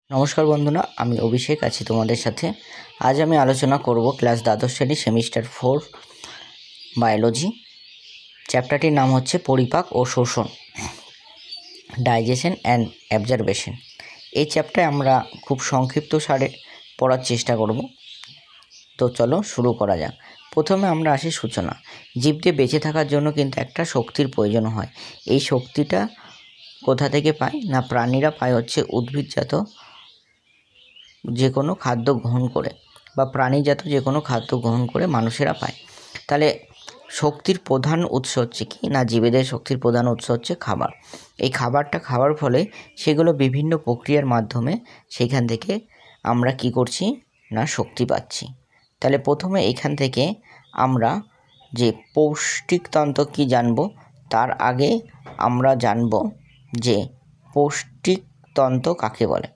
নমস্কার বন্ধুরা, আমি অভিষেক আছি তোমাদের সাথে। আজ আমি আলোচনা করব ক্লাস দ্বাদশ শ্রেণী সেমিস্টার 4 বায়োলজি। চ্যাপ্টারটির নাম হচ্ছে পরিপাক ও শোষণ, ডাইজেশন অ্যান্ড অ্যাবজর্বেশন। এই চ্যাপ্টারে আমরা খুব সংক্ষিপ্ত সারে পড়ার চেষ্টা করব। তো চলো শুরু করা যাক। প্রথমে আমরা আসি সূচনা। জীবদের বেঁচে থাকার জন্য কিন্তু একটা শক্তির প্রয়োজন হয়। এই শক্তিটা কোথা থেকে পায় না, প্রাণীরা পায় হচ্ছে উদ্ভিদজাত যে কোনো খাদ্য গ্রহণ করে, বা প্রাণীজাত যে কোনো খাদ্য গ্রহণ করে মানুষেরা পায়। তাহলে শক্তির প্রধান উৎস হচ্ছে কি না, জীবেদের শক্তির প্রধান উৎস হচ্ছে খাবার। এই খাবারটা খাওয়ার ফলে সেগুলো বিভিন্ন প্রক্রিয়ার মাধ্যমে সেইখান থেকে আমরা কি করছি না, শক্তি পাচ্ছি। তাহলে প্রথমে এইখান থেকে আমরা যে পৌষ্টিকতন্ত্র কি জানব, তার আগে আমরা জানব যে পৌষ্টিকতন্ত্র কাকে বলে।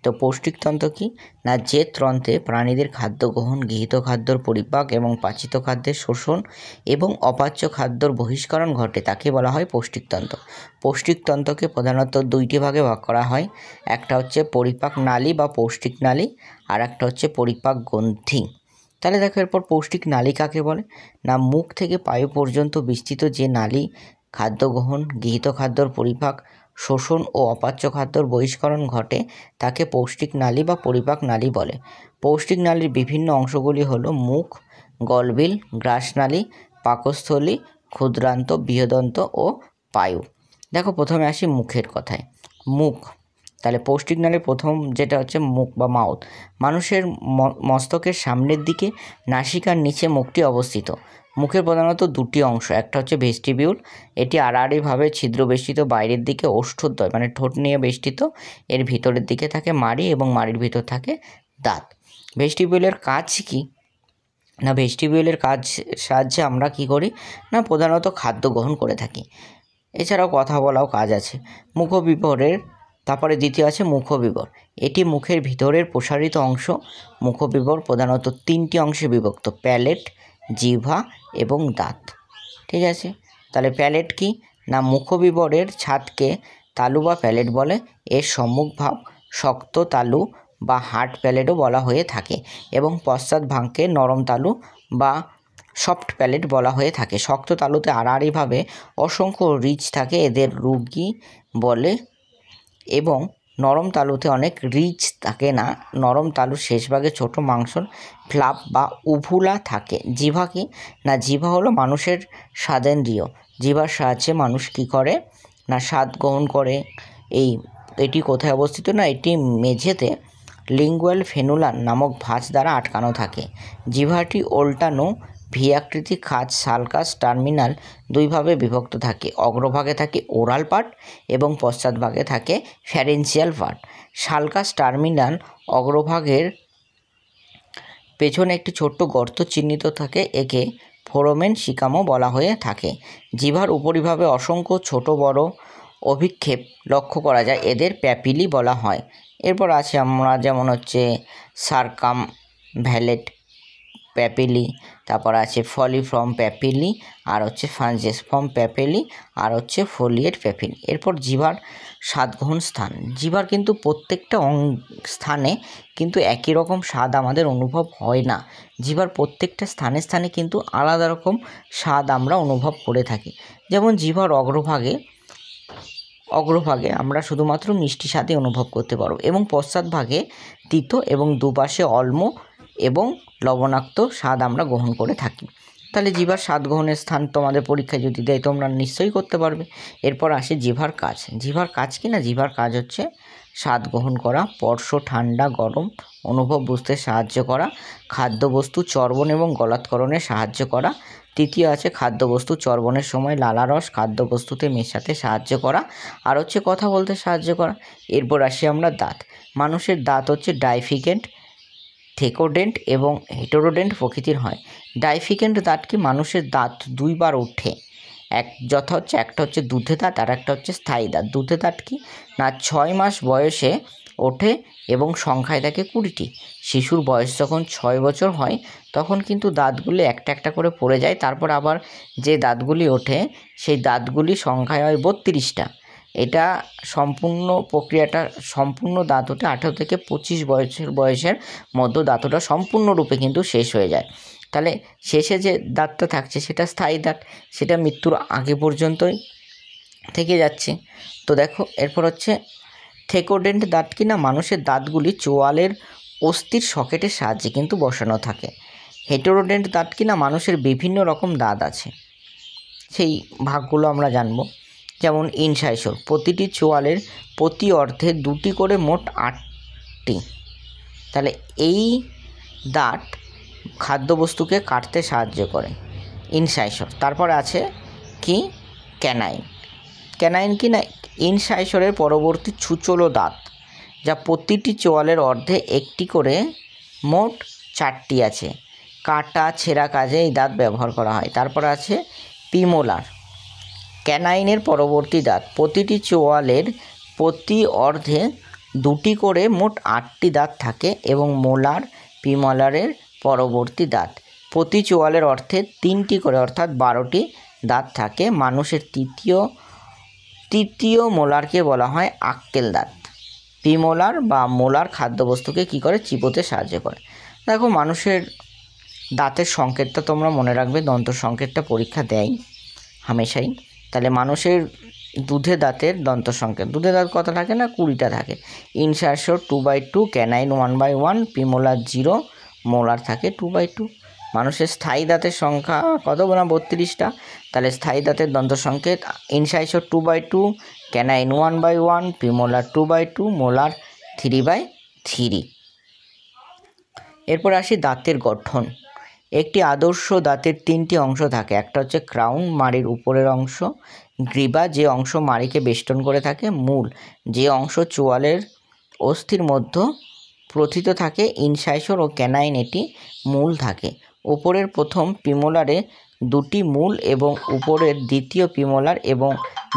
তো পৌষ্টিকতন্ত্র কি না, যে তন্ত্রে প্রাণীদের খাদ্য গ্রহণ, গৃহীত খাদ্যর পরিপাক এবং পাচিত খাদ্যের শোষণ এবং অপাচ্য খাদ্যর বহিষ্করণ ঘটে, তাকে বলা হয় পৌষ্টিকতন্ত্র। পৌষ্টিকতন্ত্রকে প্রধানত দুইটি ভাগে ভাগ করা হয়। একটা হচ্ছে পরিপাক নালী বা পৌষ্টিক নালী, আর একটা হচ্ছে পরিপাক গ্রন্থি। তাহলে দেখো, এরপর পৌষ্টিক নালী কাকে বলে না, মুখ থেকে পায়ু পর্যন্ত বিস্তৃত যে নালী খাদ্য গ্রহণ, গৃহীত খাদ্যর পরিপাক, শোষণ ও অপাচ্য খাদ্যর বহিষ্করণ ঘটে, তাকে পৌষ্টিক নালী বা পরিপাক নালী বলে। পৌষ্টিক নালীর বিভিন্ন অংশগুলি হলো মুখ, গলবিল, গ্রাসনালী, পাকস্থলী, ক্ষুদ্রান্ত, বৃহদন্ত ও পায়ু। দেখো, প্রথমে আসি মুখের কথায়। মুখ, তাহলে পৌষ্টিক নালীর প্রথম যেটা হচ্ছে মুখ বা মাউথ। মানুষের মস্তকের সামনের দিকে নাসিকার নিচে মুখটি অবস্থিত। মুখের প্রধানত দুটি অংশ, একটা হচ্ছে ভেস্টিবিউল, এটি আড়াআড়িভাবে ছিদ্র বেষ্টিত, বাইরের দিকে ওষ্ঠদ্বয় মানে ঠোঁট নিয়ে বেষ্টিত, এর ভিতরের দিকে থাকে মাড়ি এবং মাড়ির ভিতর থাকে দাঁত। ভেস্টিবিউলের কাজ কি না, ভেস্টিবিউলের কাজ সাহায্যে আমরা কি করি না, প্রধানত খাদ্য গ্রহণ করে থাকি। এছাড়াও কথা বলাও কাজ আছে। মুখবিবরের তারপরে দ্বিতীয় আছে মুখবিবর। এটি মুখের ভিতরের প্রসারিত অংশ। মুখবিবর প্রধানত তিনটি অংশে বিভক্ত: প্যালেট, জিহ্বা এবং দাঁত। ঠিক আছে, তাহলে প্যালেট কি না, মুখবিবরের ছাদকে তালু বা প্যালেট বলে। এর সম্মুখভাগ শক্ত তালু বা হার্ড প্যালেটও বলা হয়ে থাকে, এবং পশ্চাৎ ভাগকে নরম তালু বা সফট প্যালেট বলা হয়ে থাকে। শক্ত তালুতে আড়াআড়িভাবে অসংখ্য রিজ থাকে, এদের রুগি বলে, এবং নরম তালুতে অনেক রিজ থাকে না। নরম তালুর শেষভাগে ছোট মাংসর ফ্লাপ বা উভুলা থাকে। জিহ্বা কি না, জিহ্বা হলো মানুষের স্বাদেন্দ্রিয়। জিহ্বার সাহায্যে মানুষ কি করে না, স্বাদ গ্রহণ করে। এটি কোথায় অবস্থিত না, এটি মেঝেতে লিঙ্গুয়াল ফেনুলান নামক ভাঁজ দ্বারা আটকানো থাকে। জিহ্বাটি ওল্টানো ভি আকৃতি খাঁজ সালকাস টার্মিনাল দুইভাবে বিভক্ত থাকে। অগ্রভাগে থাকে ওরাল পার্ট এবং পশ্চাৎভাগে থাকে ফ্যারেন্সিয়াল পার্ট। সালকাস টার্মিনাল অগ্রভাগের পেছনে একটি ছোট্ট গর্ত চিহ্নিত থাকে, একে ফোরামেন সিকামও বলা হয়ে থাকে। জিহ্বার উপরিভাবে অসংখ্য ছোট বড় অভিক্ষেপ লক্ষ্য করা যায়, এদের প্যাপিলি বলা হয়। এরপর আছে আমরা যেমন হচ্ছে সার্কামভ্যালেট প্যাপিলি, তারপর আছে ফলিফর্ম প্যাপিলি, আর হচ্ছে ফাঞ্জেসফর্ম প্যাপিলি, আর হচ্ছে ফোলিয়েট প্যাপিলি। এরপর জিহ্বার স্বাদ গ্রহণ স্থান। জিহ্বার কিন্তু প্রত্যেকটা স্থানে কিন্তু একই রকম স্বাদ আমাদের অনুভব হয় না। জিহ্বার প্রত্যেকটা স্থানে স্থানে কিন্তু আলাদা রকম স্বাদ আমরা অনুভব করে থাকি। যেমন জিহ্বার অগ্রভাগে আমরা শুধুমাত্র মিষ্টি স্বাদই অনুভব করতে পারব, এবং পশ্চাৎভাগে তিতো এবং দুপাশে অম্ল এবং লবণাক্ত স্বাদ আমরা গ্রহণ করে থাকি। তাহলে জিহ্বার স্বাদ গ্রহণের স্থান তোমাদের পরীক্ষায় যদি দেয় তোমরা নিশ্চয়ই করতে পারবে। এরপর আসে জিহ্বার কাজ। জিহ্বার কাজ কি না, জিহ্বার কাজ হচ্ছে স্বাদ গ্রহণ করা, স্পর্শ, ঠান্ডা গরম অনুভব বুঝতে সাহায্য করা, খাদ্যবস্তু চর্বণ এবং গলাৎকরণে সাহায্য করা। তৃতীয় আছে খাদ্যবস্তু চর্বণের সময় লালারস খাদ্যবস্তুতে মেশাতে সাহায্য করা, আর হচ্ছে কথা বলতে সাহায্য করা। এরপর আসি আমরা দাঁত। মানুষের দাঁত হচ্ছে ডাইফিকেন্ট, থেকোডেন্ট এবং হেটেরোডেন্ট প্রকৃতির হয়। ডাইফিকেন্ট দাঁত কি, মানুষের দাঁত দুইবার ওঠে, একটা হচ্ছে দুধে দাঁত, আর একটা হচ্ছে স্থায়ী দাঁত। দুধে দাঁত কি না, 6 মাস বয়সে ওঠে এবং সংখ্যায় থাকে 20টি। শিশুর বয়স যখন 6 বছর হয় তখন কিন্তু দাঁতগুলি একটা একটা করে পড়ে যায়, তারপর আবার যে দাঁতগুলি ওঠে সেই দাঁতগুলি সংখ্যায় হয় 32টা। এটা সম্পূর্ণ প্রক্রিয়াটা সম্পূর্ণ দাঁতটা 18 থেকে 25 বয়সের মধ্যে দাঁতটা সম্পূর্ণরূপে কিন্তু শেষ হয়ে যায়। তাহলে শেষে যে দাঁতটা থাকছে সেটা স্থায়ী দাঁত, সেটা মৃত্যুর আগে পর্যন্তই থেকে যাচ্ছে। তো দেখো এরপর হচ্ছে থেকোডেন্ট দাঁত কিনা মানুষের দাঁতগুলি চোয়ালের অস্থির সকেটের সাহায্যে কিন্তু বসানো থাকে। হেটেরোডেন্ট দাঁত কিনা মানুষের বিভিন্ন রকম দাঁত আছে, সেই ভাগগুলো আমরা জানব। যেমন ইনসাইসর, প্রতিটি চোয়ালের প্রতি অর্ধে 2টি করে মোট 8টি। তাহলে এই দাঁত খাদ্যবস্তুকে কাটতে সাহায্য করে, ইনসাইসর। তারপর আছে কি ক্যানাইন। ক্যানাইন কি না ইনসাইসরের পরবর্তী ছুচলো দাঁত, যা প্রতিটি চোয়ালের অর্ধে একটি করে মোট 4টি আছে। কাটা ছেঁড়া কাজে এই দাঁত ব্যবহার করা হয়। তারপর আছে প্রিমোলার। ক্যানাইনের পরবর্তী দাঁত, প্রতিটি চোয়ালের প্রতি অর্ধে 2টি করে মোট 8টি দাঁত থাকে এবং মোলার প্রিমোলারের পরবর্তী দাঁত, প্রতি চোয়ালের অর্ধে 3টি করে অর্থাৎ 12টি দাঁত থাকে। মানুষের তৃতীয় মোলারকে বলা হয় আক্কেল দাঁত। প্রিমোলার বা মোলার খাদ্যবস্তুকে কী করে চিবোতে সাহায্য করে। দেখো মানুষের দাঁতের সংকেতটা তোমরা মনে রাখবে, দন্ত সংকেতটা পরীক্ষা দেয় হামেশাই। তাহলে মানুষের দুধে দাঁতের দন্ত সংকেত, দুধে দাঁত কত থাকে না 20টা থাকে। ইনসাইসর 2/2, ক্যানাইন 1/1, প্রিমোলার 0, মোলার থাকে 2/2। মানুষের স্থায়ী দাঁতের সংখ্যা কত না 32টা। তাহলে স্থায়ী দাঁতের দন্ত সংকেত ইনসাইসর 2/2, ক্যানাইন 1/1, প্রিমোলার 2/2, মোলার 3/3। এরপর আসি দাঁতের গঠন। একটি আদর্শ দাঁতের 3টি অংশ থাকে। একটা হচ্ছে ক্রাউন, মাড়ির উপরের অংশ; গ্রীবা, যে অংশ মাড়িকে বেষ্টন করে থাকে; মূল, যে অংশ চোয়ালের অস্থির মধ্যে প্রথিত থাকে। ইনসাইসর ও ক্যানাইন এটি মূল থাকে। উপরের প্রথম প্রিমোলারে 2টি মূল এবং উপরের দ্বিতীয় প্রিমোলার এবং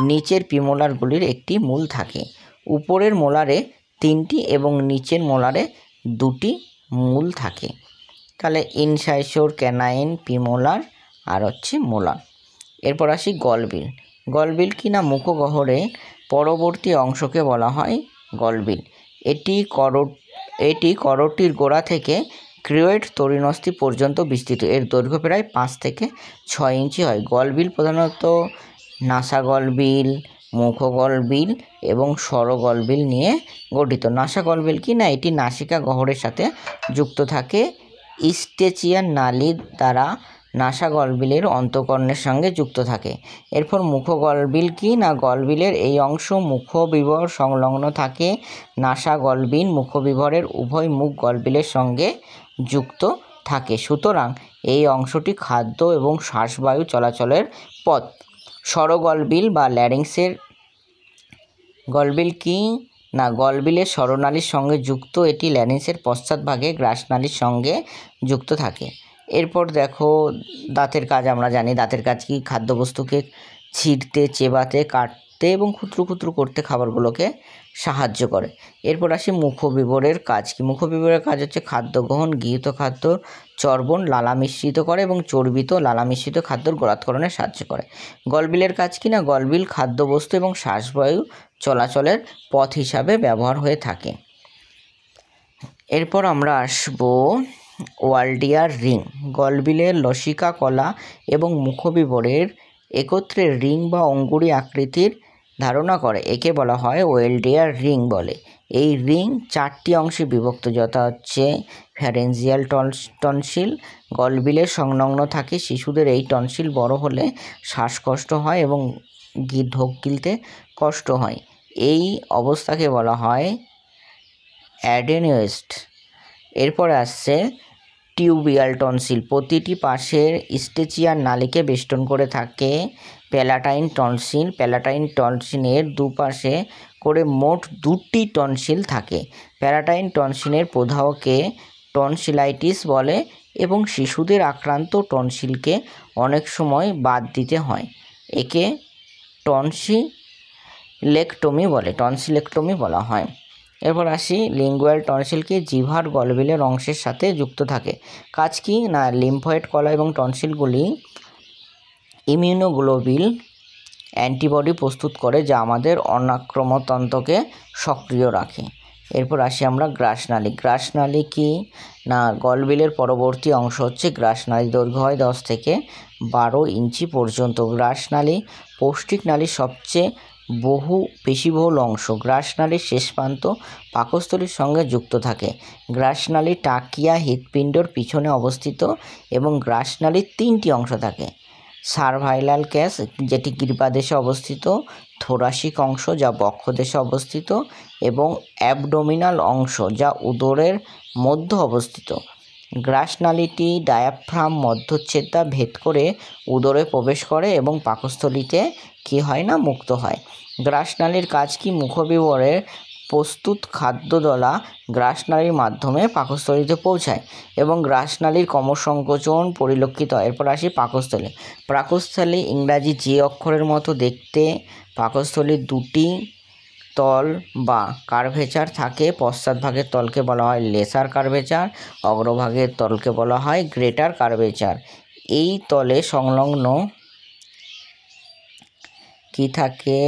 নিচের প্রিমোলারগুলির একটি মূল থাকে। উপরের মোলারে 3টি এবং নিচের মোলারে 2টি মূল থাকে। তাহলে ইনসাইসর, ক্যানাইন, প্রিমোলার আর হচ্ছে মোলার। এরপর আসি গলবিল। গলবিল কিনা মুখগহ্বরের পরবর্তী অংশকে বলা হয় গলবিল। এটি করটির গোড়া থেকে ক্রিওয়েড তরুণাস্থি পর্যন্ত বিস্তৃত। এর দৈর্ঘ্য প্রায় 5 থেকে 6 ইঞ্চি হয়। গলবিল প্রধানত নাসাগলবিল, মুখগলবিল এবং স্বরগলবিল নিয়ে গঠিত। নাসাগলবিল কি না এটি নাসিকা গহ্বরের সাথে যুক্ত থাকে ইস্টেচিয়ান নালী দ্বারা নাসাগলবিলের অন্তঃকর্ণের সঙ্গে যুক্ত থাকে। এরপর মুখগলবিল কি না গলবিলের এই অংশ মুখবিবর সংলগ্ন থাকে। নাসাগলবিল মুখবিবরের উভয় মুখ গলবিলের সঙ্গে যুক্ত থাকে, সুতরাং এই অংশটি খাদ্য এবং শ্বাসবায়ু চলাচলের পথ। স্বরগলবিল বা ল্যারিংসের গলবিল কি না গলবিলের স্বরনালীর সঙ্গে যুক্ত। এটি ল্যারিংসের পশ্চাৎভাগে গ্রাসনালীর সঙ্গে যুক্ত থাকে। এরপর দেখো দাঁতের কাজ আমরা জানি। দাঁতের কাজ কি খাদ্যবস্তুকে ছিঁড়তে, চেবাতে, কাটতে এবং ক্ষুদ্র ক্ষুদ্র করতে খাবারগুলোকে সাহায্য করে। এরপর আসি মুখবিবরের কাজ কি। মুখবিবরের কাজ হচ্ছে খাদ্য গ্রহণ, গৃহীত খাদ্য চর্বণ, লালা মিশ্রিত করে এবং চর্বিত লালা মিশ্রিত খাদ্যর গোলাৎকরণে সাহায্য করে। গলবিলের কাজ কি না গলবিল খাদ্যবস্তু এবং শ্বাসবায়ু চলাচলের পথ হিসাবে ব্যবহার হয়ে থাকে। এরপর আমরা আসবো ওয়ালডিয়ার রিং। গলবিলের লসিকা কলা এবং মুখবিবরের একত্রে রিং বা অঙ্গুরি আকৃতির ধারণা করে, একে বলা হয় ওয়ালডিয়ার রিং বলে। এই রিং 4টি অংশে বিভক্ত, যথা হচ্ছে ফ্যারেঞ্জিয়াল টনসিল, গলবিলের সংলগ্ন থাকে। শিশুদের এই টনসিল বড় হলে শ্বাসকষ্ট হয় এবং ঢোক গিলতে কষ্ট হয়। এই অবস্থাকে বলা হয় অ্যাডেনোয়েস্ট। এরপর আসছে টিউবিয়াল টনসিল, প্রতিটি পাশের ইস্টেচিয়ান নালীকে বেষ্টন করে থাকে। প্যালাটাইন টনসিল, প্যালাটাইন টনসিলের দুপাশে করে মোট 2টি টনসিল থাকে। প্যালাটাইন টনসিলের প্রদাহকে টনসিলাইটিস বলে এবং শিশুদের আক্রান্ত টনসিলকে অনেক সময় বাদ দিতে হয়। একে টনসিলেক্টমি বলা হয়। এরপর আসি লিঙ্গুয়াল টনসিল কি জিহ্বার গলবিলের অংশের সাথে যুক্ত থাকে। কাজ কি না লিম্ফয়েড কলা এবং টনসিলগুলি ইমিউনোগ্লোবিল অ্যান্টিবডি প্রস্তুত করে যা আমাদের অনাক্রম্যতন্ত্রকে সক্রিয় রাখে। এরপর আসি আমরা গ্রাসনালী। গ্রাসনালী কি না, গলবিলের পরবর্তী অংশ হচ্ছে গ্রাসনালী। দৈর্ঘ্য হয় 10 থেকে 12 ইঞ্চি পর্যন্ত। গ্রাসনালী পৌষ্টিক নালীর সবচেয়ে পেশিবহুল অংশ। গ্রাসনালীর শেষ প্রান্ত পাকস্থলীর সঙ্গে যুক্ত থাকে। গ্রাসনালী টাকিয়া হৃৎপিণ্ডর পিছনে অবস্থিত এবং গ্রাসনালীর 3টি অংশ থাকে। সার্ভাইলাল ক্যাস যেটি গ্রীপাদেশে অবস্থিত, থোরাসিক অংশ যা বক্ষদেশে অবস্থিত এবং অ্যাবডোমিনাল অংশ যা উদরের মধ্যে অবস্থিত। গ্রাসনালীটি ডায়াফ্রাম মধ্যচ্ছেদা ভেদ করে উদরে প্রবেশ করে এবং পাকস্থলীতে কি হয় না, মুক্ত হয়। গ্রাসনালীর কাজ কি, মুখবিবরের প্রস্তুত খাদ্যদলা গ্রাসনালীর মাধ্যমে পাকস্থলীতে পৌঁছায় এবং গ্রাসনালীর কর্মসংকোচন পরিলক্ষিত হয়। এরপর আসি পাকস্থলী। পাকস্থলী ইংরাজি যে অক্ষরের মতো দেখতে। পাকস্থলীর 2টি তল বা কার্ভেচার থাকে। পশ্চাৎভাগের তলকে বলা হয় লেসার কার্ভেচার, অগ্রভাগের তলকে বলা হয় গ্রেটার কার্ভেচার। এই তলে সংলগ্ন কি থাকে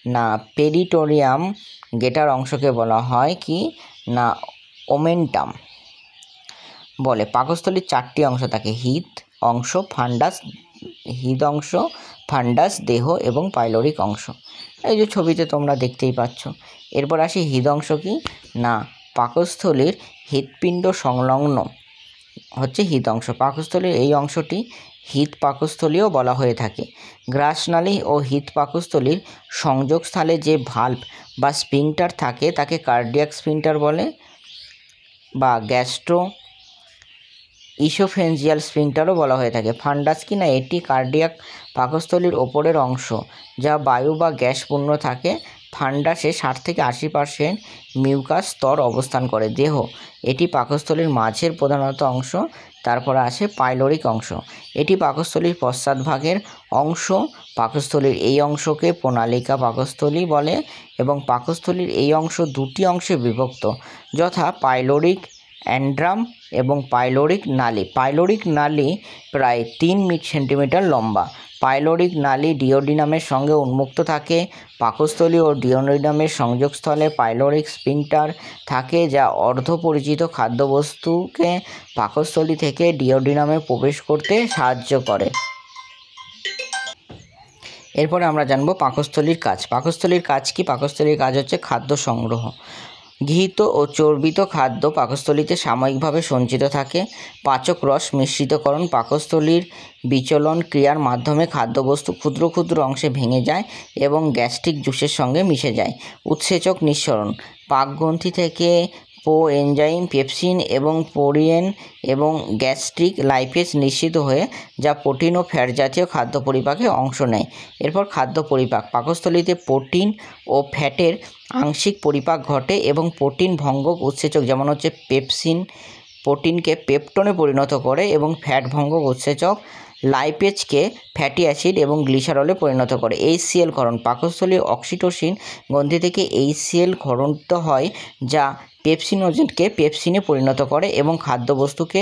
না, পেরিটোরিয়াম। গেটার অংশকে বলা হয় কি না, ওমেন্টাম বলে। পাকস্থলীর 4টি অংশ থাকে, হৃদ অংশ, ফান্ডাস দেহ এবং পাইলোরিক অংশ। এই যে ছবিতে তোমরা দেখতেই পাচ্ছ। এরপর আসি হৃদ অংশ কি না, পাকস্থলীর হৃৎপিণ্ড সংলগ্ন হচ্ছে হৃদ অংশ। পাকস্থলীর এই অংশটি হৃদ পাকস্থলীও বলা হয়ে থাকে। গ্রাসনালী ও হৃদ পাকস্থলীর সংযোগস্থলে যে ভাল্ব বা স্ফিংটার থাকে তাকে কার্ডিয়াক স্ফিংটার বলে বা গ্যাস্ট্রো ইসোফেঞ্জিয়াল স্ফিংটারও বলা হয়ে থাকে। ফান্ডাস কি না, এটি কার্ডিয়াক পাকস্থলীর ওপরের অংশ যা বায়ু বা গ্যাস পূর্ণ থাকে। ফান্ডাসে 60 থেকে 80% মিউকাস স্তর অবস্থান করে। দেহ, এটি পাকস্থলীর মাঝের প্রধানত অংশ। তারপরে আসে পাইলোরিক অংশ। এটি পাকস্থলীর পশ্চাৎভাগের অংশ। পাকস্থলীর এই অংশকে প্রণালিকা পাকস্থলী বলে এবং পাকস্থলীর এই অংশ 2টি অংশে বিভক্ত, যথা পাইলোরিক অ্যান্ড্রাম এবং পাইলোরিক নালী। পাইলোরিক নালী প্রায় 3 সেন্টিমিটার লম্বা। পাইলোরিক নালী ডিওডিনামের সঙ্গে উন্মুক্ত থাকে। পাকস্থলী ও ডিওডিনামের সংযোগস্থলে পাইলোরিক স্ফিংটার থাকে যা অর্ধপরিচিত খাদ্যবস্তুকে পাকস্থলী থেকে ডিওডিনামে প্রবেশ করতে সাহায্য করে। এরপরে আমরা জানবো পাকস্থলীর কাজ। পাকস্থলীর কাজ কি? পাকস্থলীর কাজ হচ্ছে খাদ্য সংগ্রহ। গৃহীত ও চর্বিত খাদ্য পাকস্থলীতে সাময়িকভাবে সঞ্চিত থাকে। পাচক রস মিশ্রিতকরণ পাকস্থলীর বিচলন ক্রিয়ার মাধ্যমে খাদ্যবস্তু ক্ষুদ্র ক্ষুদ্র অংশে ভেঙে যায় এবং গ্যাস্ট্রিক জুসের সঙ্গে মিশে যায়। উৎসেচক নিঃসরণ পাকগ্রন্থি থেকে এনজাইম পেপসিন এবং পোরিয়েন এবং গ্যাস্ট্রিক লাইপেজ নিঃসৃত হয়ে যা প্রোটিন ও ফ্যাট জাতীয় খাদ্য পরিপাকে অংশ নেয়। এরপর খাদ্য পরিপাক। পাকস্থলীতে প্রোটিন ও ফ্যাটের আংশিক পরিপাক ঘটে এবং প্রোটিন ভঙ্গক উৎসেচক যেমন হচ্ছে পেপসিন প্রোটিনকে পেপটনে পরিণত করে এবং ফ্যাট ভঙ্গক উৎসেচক লাইপেজকে ফ্যাটি অ্যাসিড এবং গ্লিসারলে পরিণত করে। HCl ক্ষরণ পাকস্থলীর অক্সিটোসিন গ্রন্থি থেকে HCl ক্ষরণিত হয় যা পেপসিনোজেনকে পেপসিনে পরিণত করে এবং খাদ্যবস্তুকে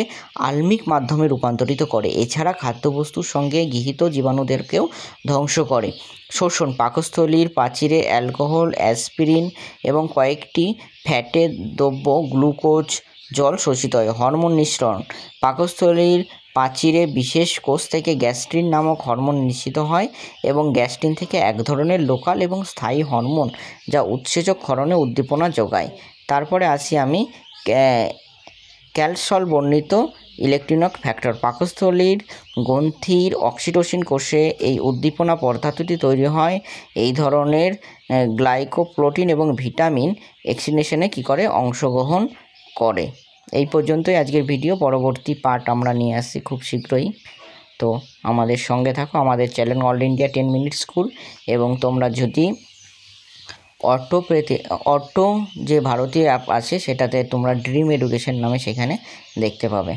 আলমিক মাধ্যমে রূপান্তরিত করে। এছাড়া খাদ্যবস্তুর সঙ্গে গৃহীত জীবাণুদেরকেও ধ্বংস করে। শোষণ পাকস্থলীর প্রাচীরে অ্যালকোহল, অ্যাসপিরিন এবং কয়েকটি ফ্যাটে দ্রব্য গ্লুকোজ জল শোষিত হয়। হরমোন নিঃসরণ পাকস্থলীর প্রাচীরে বিশেষ কোষ থেকে গ্যাস্ট্রিন নামক হরমোন নিঃসৃত হয় এবং গ্যাস্ট্রিন থেকে এক ধরনের লোকাল এবং স্থায়ী হরমোন যা উৎসেচক ক্ষরণে উদ্দীপনা যোগায়। তারপরে আসি আমি ক্যালসল বর্ণিত ইলেকট্রিক ফ্যাক্টর। পাকস্থলীর গ্রন্থির অক্সিটোসিন কোষে এই উদ্দীপনা পদার্থটি তৈরি হয়। এই ধরনের গ্লাইকোপ্রোটিন এবং ভিটামিন এক্সিনেশনে কী করে অংশগ্রহণ করে। এই পর্যন্তই আজকের ভিডিও। পরবর্তী পার্ট আমরা নিয়ে আসছি খুব শীঘ্রই। তো আমাদের সঙ্গে থাকো, আমাদের channel all India 10 minute school. এবং তোমরা যদি অটো যে ভারতীয় অ্যাপ আছে সেটাতে তোমরা ড্রিম এডুকেশন নামে সেখানে দেখতে পাবে।